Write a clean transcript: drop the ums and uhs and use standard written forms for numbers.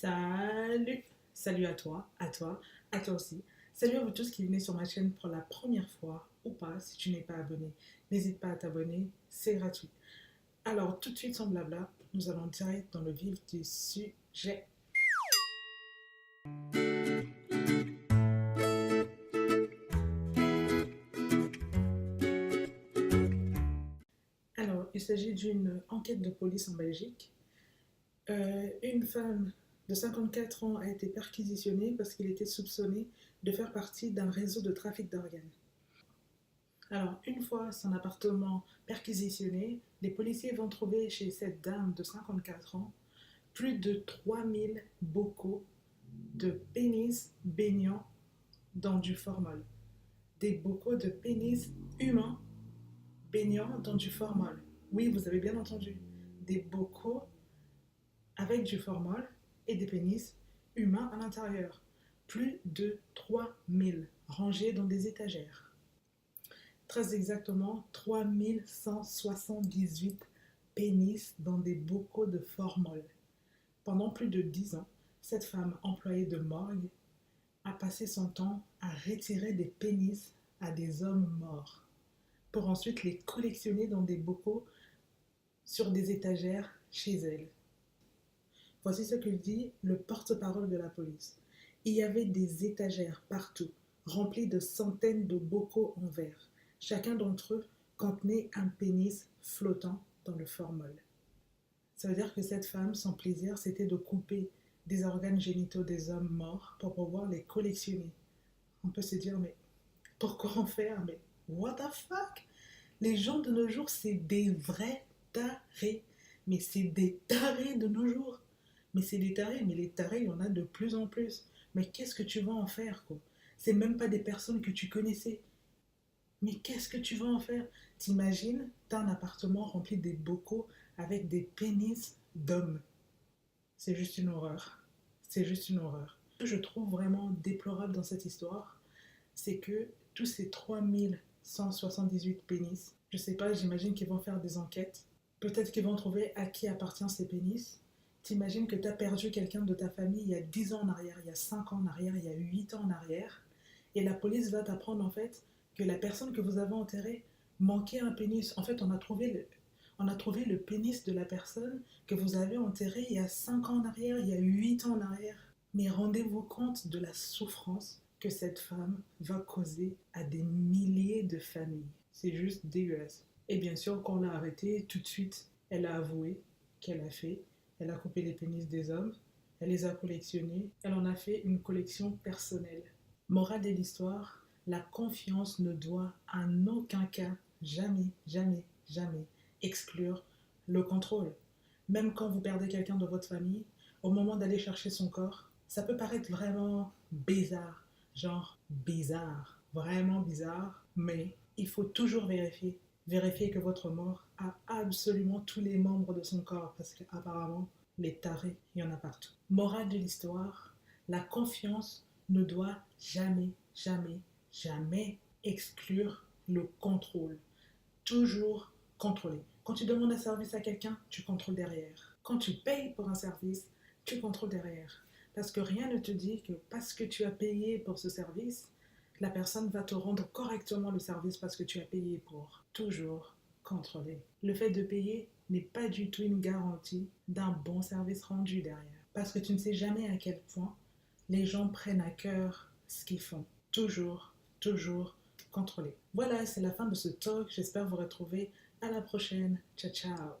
Salut! Salut à toi aussi. Salut à vous tous qui venez sur ma chaîne pour la première fois ou pas si tu n'es pas abonné. N'hésite pas à t'abonner, c'est gratuit. Alors tout de suite sans blabla, nous allons direct dans le vif du sujet. Alors il s'agit d'une enquête de police en Belgique. Une femme de 54 ans a été perquisitionnée parce qu'il était soupçonné de faire partie d'un réseau de trafic d'organes. Alors, une fois son appartement perquisitionné, les policiers vont trouver chez cette dame de 54 ans plus de 3000 bocaux de pénis baignant dans du formol. Des bocaux de pénis humains baignant dans du formol. Oui, vous avez bien entendu. Des bocaux avec du formol et des pénis humains à l'intérieur. Plus de 3000 rangés dans des étagères. Très exactement 3178 pénis dans des bocaux de formol. Pendant plus de 10 ans, cette femme employée de morgue a passé son temps à retirer des pénis à des hommes morts pour ensuite les collectionner dans des bocaux sur des étagères chez elle. Voici ce que dit le porte-parole de la police. Il y avait des étagères partout, remplies de centaines de bocaux en verre. Chacun d'entre eux contenait un pénis flottant dans le formol. Ça veut dire que cette femme, son plaisir, c'était de couper des organes génitaux des hommes morts pour pouvoir les collectionner. On peut se dire, mais pourquoi en faire? Mais what the fuck? Les gens de nos jours, c'est des vrais tarés. Mais c'est des tarés de nos jours. Mais c'est des tarés, mais les tarés, il y en a de plus en plus. Mais qu'est-ce que tu vas en faire, quoi? C'est même pas des personnes que tu connaissais. Mais qu'est-ce que tu vas en faire? T'imagines, t'as un appartement rempli des bocaux avec des pénis d'hommes. C'est juste une horreur. C'est juste une horreur. Ce que je trouve vraiment déplorable dans cette histoire, c'est que tous ces 3178 pénis, je sais pas, j'imagine qu'ils vont faire des enquêtes. Peut-être qu'ils vont trouver à qui appartient ces pénis. T'imagines que tu as perdu quelqu'un de ta famille il y a 10 ans en arrière, il y a 5 ans en arrière, il y a 8 ans en arrière. Et la police va t'apprendre en fait que la personne que vous avez enterrée manquait un pénis. En fait, on a trouvé le pénis de la personne que vous avez enterrée il y a 5 ans en arrière, il y a 8 ans en arrière. Mais rendez-vous compte de la souffrance que cette femme va causer à des milliers de familles. C'est juste dégueulasse. Et bien sûr, quand on l'a arrêtée, tout de suite, elle a avoué qu'elle a fait. Elle a coupé les pénis des hommes, elle les a collectionnés, elle en a fait une collection personnelle. Morale de l'histoire, la confiance ne doit en aucun cas, jamais, jamais, jamais exclure le contrôle. Même quand vous perdez quelqu'un de votre famille, au moment d'aller chercher son corps, ça peut paraître vraiment bizarre, genre bizarre, vraiment bizarre, mais il faut toujours vérifier. Vérifier que votre mort a absolument tous les membres de son corps, parce qu'apparemment, les tarés, il y en a partout. Morale de l'histoire, la confiance ne doit jamais, jamais, jamais exclure le contrôle. Toujours contrôler. Quand tu demandes un service à quelqu'un, tu contrôles derrière. Quand tu payes pour un service, tu contrôles derrière. Parce que rien ne te dit que parce que tu as payé pour ce service, la personne va te rendre correctement le service parce que tu as payé pour. Toujours contrôler. Le fait de payer n'est pas du tout une garantie d'un bon service rendu derrière. Parce que tu ne sais jamais à quel point les gens prennent à cœur ce qu'ils font. Toujours, toujours contrôler. Voilà, c'est la fin de ce talk. J'espère vous retrouver à la prochaine. Ciao, ciao.